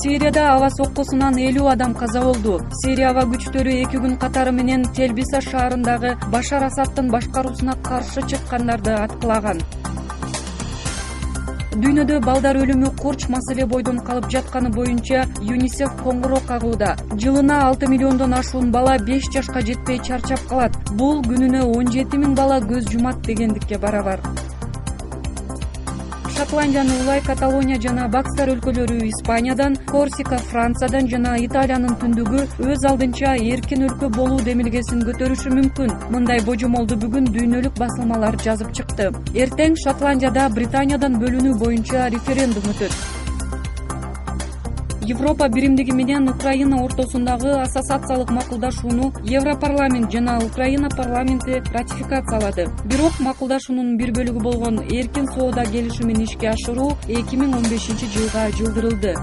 Сирияда аба соккусунан 50 адам каза болду. Сирия аба күчтөрү 2 күн катары менен Телбиса шаарындагы Башар Асадтын башкаруусуна каршы чыккандарды аткылаган. Дүйнөдө балдар өлүмү курч маселе бойдон калып жатканы боюнча ЮНИСЕФ коңгуроо кагууда. Жылына 6 миллиондон ашуун бала 5 жашка жетпей чарчап калат. Бул күнүнө 17 000 бала көз жумат дегендикке барабар. Шотландиянын улай Каталония жана Бакстар өлкөлөрү Испаниядан, Корсика Франциядан жана Италиянын түндүгү өз алдынча эркин өлкө болуу демилгесин көтөрүшү мүмкүн. Мындай божомолду бүгүн дүйнөлүк басылмалар жазып чыкты. Эртең Шотландияда Британиядан бөлүнүү боюнча референдум өтөт. Европа биримдиги менен Украина ортосундагы ассоциациялык макулдашууну Европарламент жана Украина парламенти ратификациялады. Бирок макулдашуунун бир бөлүгү болгон эркин соода келишимин ишке ашыруу 2015 жылга жылдырылды.